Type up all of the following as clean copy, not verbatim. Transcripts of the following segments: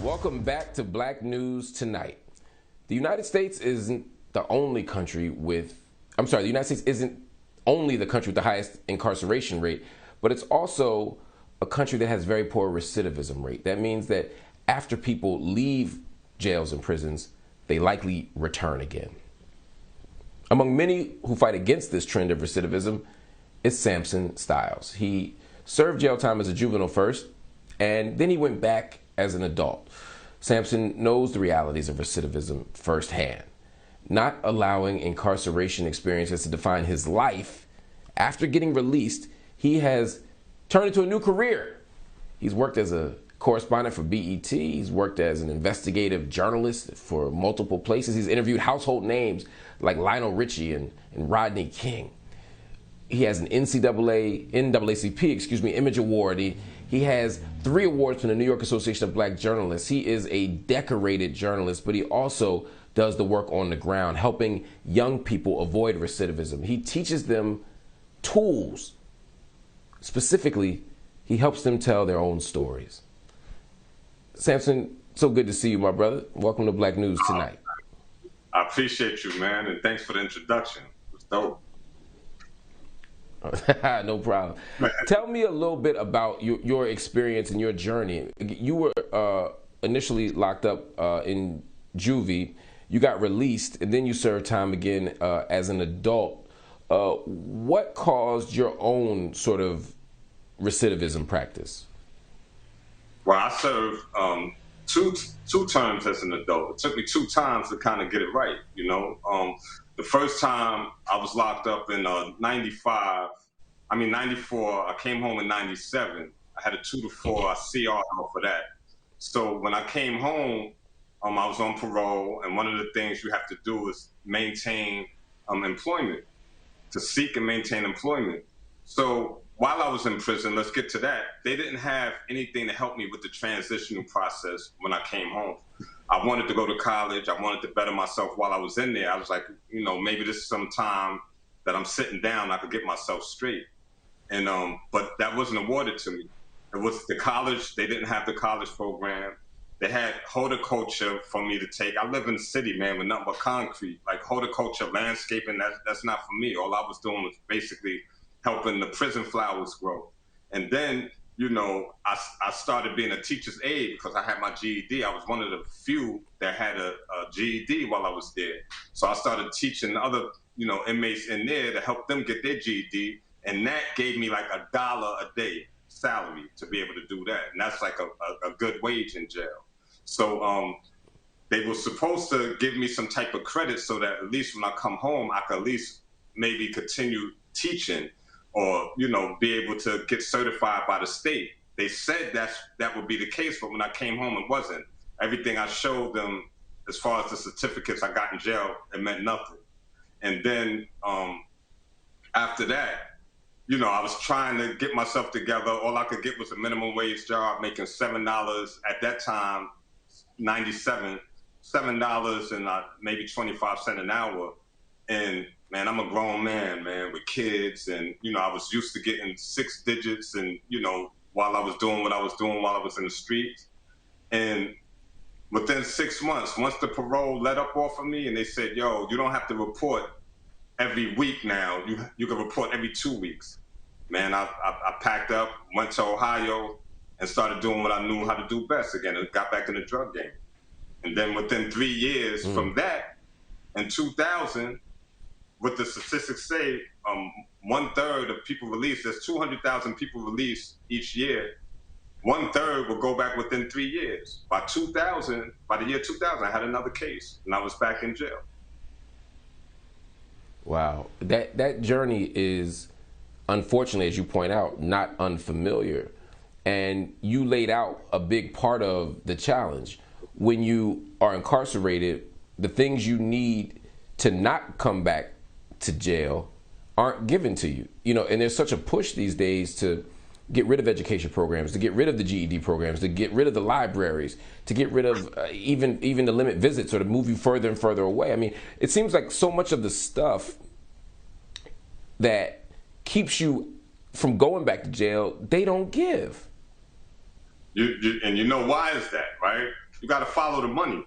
Welcome back to Black News Tonight. The United States isn't the only country with, the United States isn't only the country with the highest incarceration rate, but it's also a country that has very poor recidivism rate. That means that after people leave jails and prisons, they likely return again. Among many who fight against this trend of recidivism is Samson Styles. He served jail time as a juvenile first, and then he went back as an adult. Samson knows the realities of recidivism firsthand. Not allowing incarceration experiences to define his life, after getting released, he has turned into a new career. He's worked as a correspondent for BET. He's worked as an investigative journalist for multiple places. He's interviewed household names like Lionel Richie and Rodney King. He has an NAACP, Image Award. He has 3 awards from the New York Association of Black Journalists. He is a decorated journalist, but he also does the work on the ground, helping young people avoid recidivism. He teaches them tools. Specifically, he helps them tell their own stories. Samson, so good to see you, my brother. Welcome to Black News Tonight. I appreciate you, man, and thanks for the introduction. It was dope. No problem. Tell me a little bit about your experience and your journey. You were initially locked up in juvie. You got released, and then you served time again as an adult. What caused your own sort of recidivism practice? Well, I served two terms as an adult. It took me 2 times to kind of get it right, you know. The first time I was locked up in 94. I came home in 97. I had a 2 to 4. I CR'd for that. So when I came home, I was on parole, and one of the things you have to do is maintain employment, to seek and maintain employment. So while I was in prison, let's get to that, they didn't have anything to help me with the transitional process when I came home. I wanted to go to college. I wanted to better myself while I was in there. I was like, you know, maybe this is some time that I'm sitting down, I could get myself straight. And but that wasn't awarded to me. It was the college. They didn't have the college program. They had horticulture for me to take. I live in the city, man, with nothing but concrete. Like horticulture, landscaping, that's not for me. All I was doing was basically helping the prison flowers grow. And then, you know, I started being a teacher's aide because I had my GED. I was one of the few that had a GED while I was there. So I started teaching other, you know, inmates in there to help them get their GED. And that gave me like $1 a day salary to be able to do that. And that's like a good wage in jail. So they were supposed to give me some type of credit so that at least when I come home, I could at least maybe continue teaching, or, you know, be able to get certified by the state. They said that would be the case, but when I came home, it wasn't. Everything I showed them, as far as the certificates I got in jail, it meant nothing. And then after that, you know, I was trying to get myself together. All I could get was a minimum wage job, making $7 at that time, 97, $7 and maybe 25 cents an hour. And man, I'm a grown man, with kids. And, you know, I was used to getting 6 digits and, you know, while I was doing what I was doing while I was in the streets. And within 6 months, once the parole let up off of me and they said, yo, you don't have to report every week now. You can report every 2 weeks. Man, I packed up, went to Ohio and started doing what I knew how to do best again, and got back in the drug game. And then within 3 years from that, in 2000, what the statistics say, 1/3 of people released, there's 200,000 people released each year. 1/3 will go back within 3 years. By the year 2000, I had another case and I was back in jail. Wow. That journey is, unfortunately, as you point out, not unfamiliar. And you laid out a big part of the challenge. When you are incarcerated, the things you need to not come back to jail aren't given to you. You know, and there's such a push these days to get rid of education programs, to get rid of the GED programs, to get rid of the libraries, to get rid of even to limit visits or to move you further and further away. I mean, it seems like so much of the stuff that keeps you from going back to jail, they don't give. And you know why is that, right? you got to follow the money,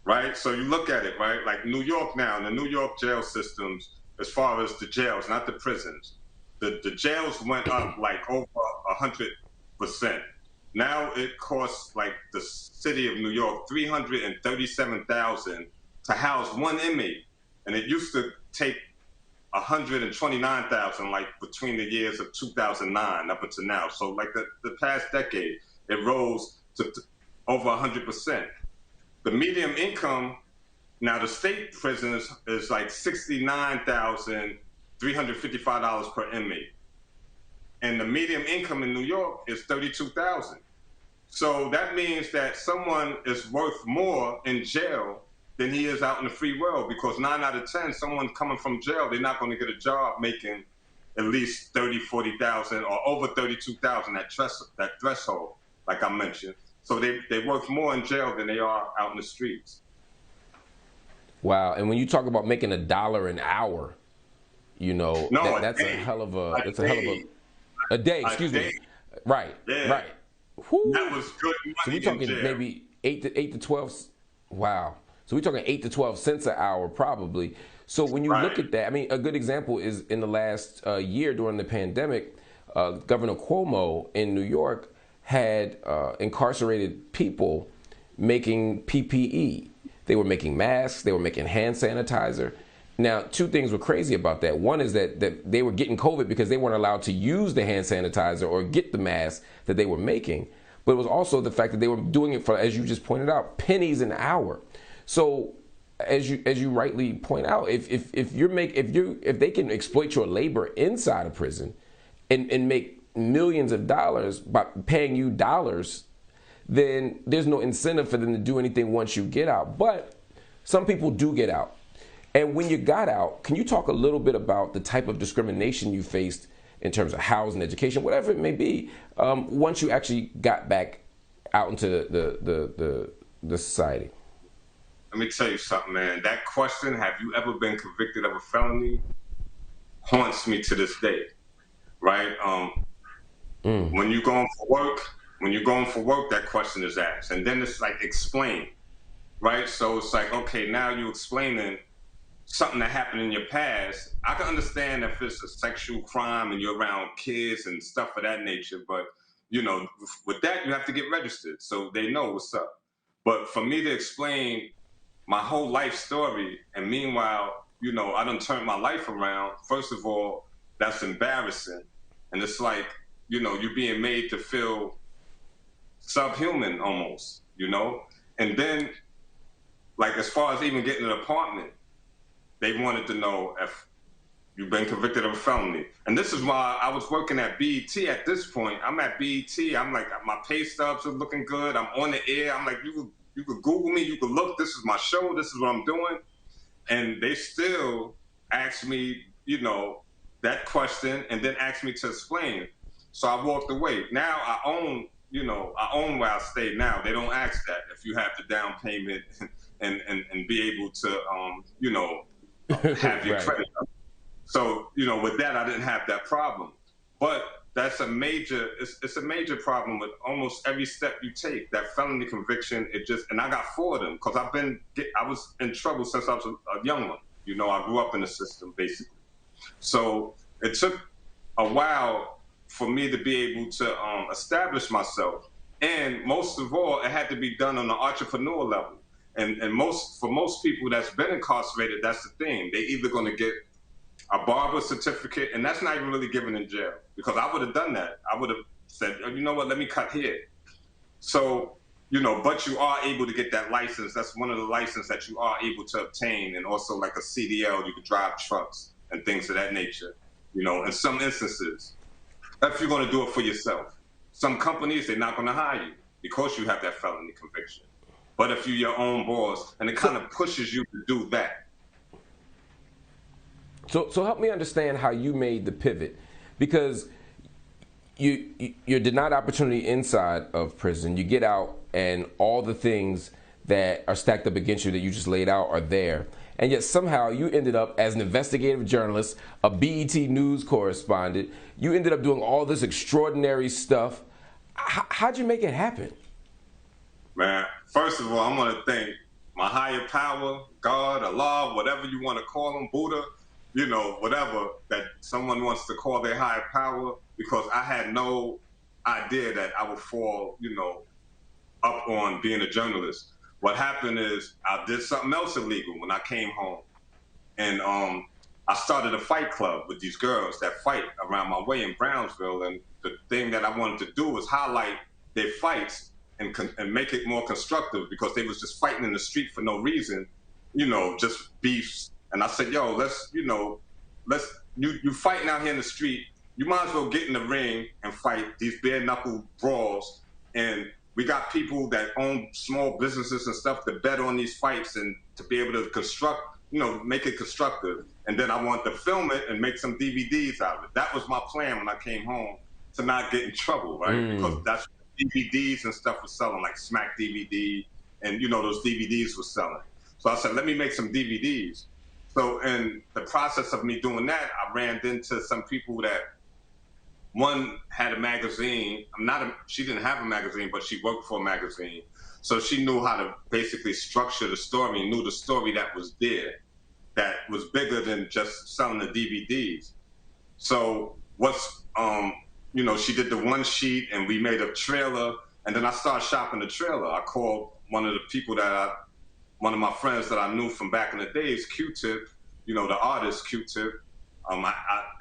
right? So you look at it, right? Like New York now, the New York jail systems, as far as the jails, not the prisons, the jails went up like over 100%. Now it costs like the city of New York $337,000 to house one inmate, and it used to take 129,000 like between the years of 2009 up until now. So like the past decade, it rose to over 100%. The median income now, the state prison is like $69,355 per inmate, and the median income in New York is $32,000. So that means that someone is worth more in jail than he is out in the free world, because 9 out of 10, someone coming from jail, they're not going to get a job making at least 30, 40,000 or over 32,000, that threshold, like I mentioned. So they worth more in jail than they are out in the streets. Wow. And when you talk about making $1 an hour, you know, no, that's a hell of a, it's a hell of a day, excuse me. Right, yeah. right. Whew. That was good money. So we're talking maybe 8 to 12. Wow. So we're talking 8 to 12 cents an hour, probably. So when you look at that, I mean, a good example is in the last year during the pandemic, Governor Cuomo in New York had incarcerated people making PPE. They were making masks. They were making hand sanitizer. Now, 2 things were crazy about that. One is that they were getting COVID because they weren't allowed to use the hand sanitizer or get the mask that they were making. But it was also the fact that they were doing it for, as you just pointed out, pennies an hour. So, as you rightly point out, if they can exploit your labor inside a prison and make millions of dollars by paying you dollars, then there's no incentive for them to do anything once you get out. But some people do get out. And when you got out, can you talk a little bit about the type of discrimination you faced in terms of housing, education, whatever it may be, once you actually got back out into the society? Let me tell you something, man. That question, have you ever been convicted of a felony, haunts me to this day, right? When you're going for work, that question is asked. And then it's like, explain, right? So it's like, okay, now you're explaining something that happened in your past. I can understand if it's a sexual crime and you're around kids and stuff of that nature, but you know, with that, you have to get registered so they know what's up. But for me to explain my whole life story, and meanwhile, you know, I done turned my life around, first of all, that's embarrassing. And it's like, you know, you're being made to feel subhuman almost, you know? And then, like, as far as even getting an apartment, they wanted to know if you've been convicted of a felony. And this is why I was working at BET at this point. I'm at BET. I'm like, my pay stubs are looking good. I'm on the air. I'm like, you could Google me. You could look. This is my show. This is what I'm doing. And they still ask me, you know, that question and then ask me to explain. So I walked away. Now I own where I stay now. They don't ask that if you have the down payment and be able to, you know, have your credit. So, you know, with that, I didn't have that problem. But that's it's a major problem with almost every step you take. That felony conviction, and I got 4 of them because I was in trouble since I was a young one. You know, I grew up in the system, basically. So it took a while for me to be able to establish myself. And most of all, it had to be done on the entrepreneur level. And for most people that's been incarcerated, that's the thing. They either going to get a barber certificate, and that's not even really given in jail, because I would have done that. I would have said, oh, you know what, let me cut here. So, you know, but you are able to get that license. That's one of the licenses that you are able to obtain, and also like a CDL, you can drive trucks and things of that nature, you know, in some instances, if you're going to do it for yourself. Some companies, they're not going to hire you because you have that felony conviction. But if you're your own boss, and it kind of pushes you to do that. So help me understand how you made the pivot, because you're denied opportunity inside of prison. You get out, and all the things that are stacked up against you that you just laid out are there. And yet somehow you ended up as an investigative journalist, a BET News correspondent. You ended up doing all this extraordinary stuff. How'd you make it happen? Man, first of all, I'm going to thank my higher power, God, Allah, whatever you want to call him, Buddha, you know, whatever that someone wants to call their higher power, because I had no idea that I would fall, you know, up on being a journalist. What happened is I did something else illegal when I came home. And I started a fight club with these girls that fight around my way in Brownsville. And the thing that I wanted to do was highlight their fights and make it more constructive, because they was just fighting in the street for no reason, you know, just beefs. And I said, yo, let's, you know, you fighting out here in the street, you might as well get in the ring and fight these bare knuckle brawls. And we got people that own small businesses and stuff to bet on these fights and to be able to construct, you know, make it constructive. And then I want to film it and make some DVDs out of it. That was my plan when I came home, to not get in trouble, right? Because that's what DVDs and stuff was selling, like Smack DVD, and, you know, those DVDs were selling. So I said, let me make some DVDs. So in the process of me doing that, I ran into some people that, one had a magazine. She didn't have a magazine, but she worked for a magazine. So she knew how to basically structure the story, and knew the story that was there, that was bigger than just selling the DVDs. So you know, she did the one sheet and we made a trailer, and then I started shopping the trailer. I called one of my friends that I knew from back in the days, Q-Tip, you know, the artist Q-Tip.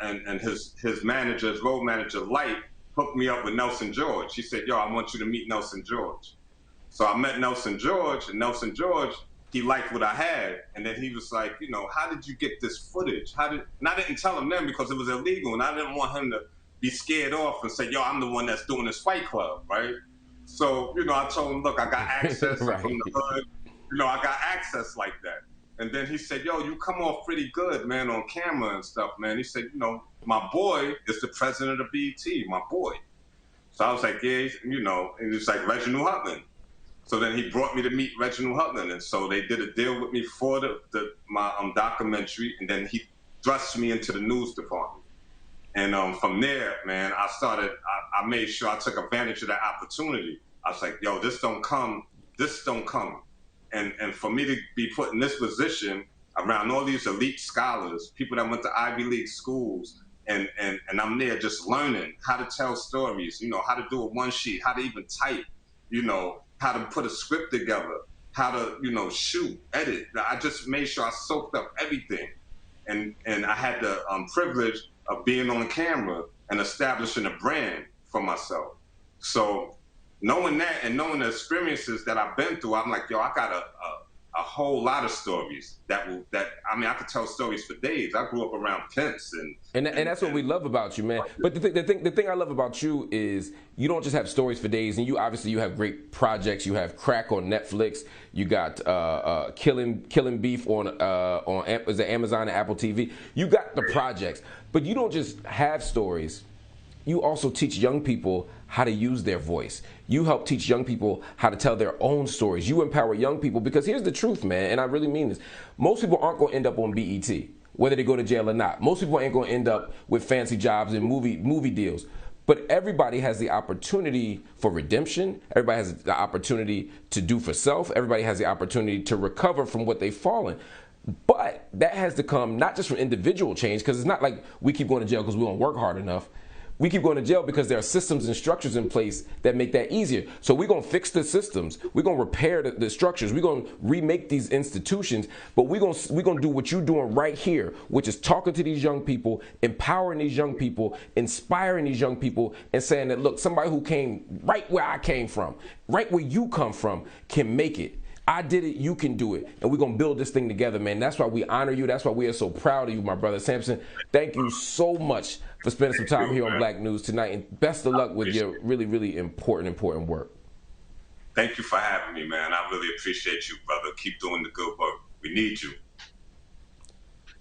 And his manager, his road manager, Light, hooked me up with Nelson George. He said, yo, I want you to meet Nelson George. So I met Nelson George, and Nelson George, he liked what I had. And then he was like, you know, how did you get this footage? And I didn't tell him then because it was illegal, and I didn't want him to be scared off and say, yo, I'm the one that's doing this fight club, right? So, you know, I told him, look, I got access right. from the hood. You know, I got access like that. And then he said, yo, you come off pretty good, man, on camera and stuff, man. He said, you know, my boy is the president of BET, my boy. So I was like, yeah, you know, and it's like Reginald Hutland. So then he brought me to meet Reginald Hutland. And so they did a deal with me for my documentary. And then he thrust me into the news department. And from there, man, I made sure I took advantage of that opportunity. I was like, yo, this don't come. And for me to be put in this position around all these elite scholars, people that went to Ivy League schools, and I'm there just learning how to tell stories, you know, how to do a one sheet, how to even type, you know, how to put a script together, how to, you know, shoot, edit. I just made sure I soaked up everything. And I had the privilege of being on camera and establishing a brand for myself. So knowing that and knowing the experiences that I've been through, I'm like, yo, I got a whole lot of stories I could tell stories for days. I grew up around pimps and that's what we love about you, man. But the thing I love about you is you don't just have stories for days, and you have great projects. You have Crack on Netflix. You got Killing Beef on is it Amazon and Apple TV. You got the projects, but you don't just have stories. You also teach young people how to use their voice. You help teach young people how to tell their own stories. You empower young people, because here's the truth, man, and I really mean this. Most people aren't going to end up on BET, whether they go to jail or not. Most people ain't going to end up with fancy jobs and movie deals. But everybody has the opportunity for redemption. Everybody has the opportunity to do for self. Everybody has the opportunity to recover from what they've fallen. But that has to come not just from individual change, because it's not like we keep going to jail because we don't work hard enough. We keep going to jail because there are systems and structures in place that make that easier. So we're going to fix the systems. We're going to repair the structures. We're going to remake these institutions. But we're going to do what you're doing right here, which is talking to these young people, empowering these young people, inspiring these young people, and saying that, look, somebody who came right where I came from, right where you come from, can make it. I did it, you can do it. And we're going to build this thing together, man. That's why we honor you. That's why we are so proud of you, my brother. Samson, thank you so much for spending some time here on Black News tonight. And best of luck with your really, really important work. Thank you for having me, man. I really appreciate you, brother. Keep doing the good work. We need you.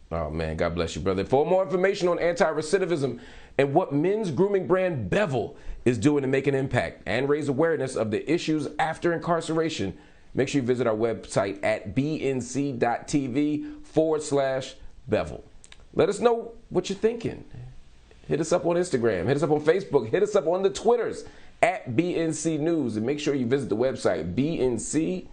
Oh, man, God bless you, brother. For more information on anti-recidivism and what men's grooming brand Bevel is doing to make an impact and raise awareness of the issues after incarceration, make sure you visit our website at bnc.tv/Bevel. Let us know what you're thinking. Hit us up on Instagram. Hit us up on Facebook. Hit us up on the Twitters at BNC News. And make sure you visit the website, bnc.tv.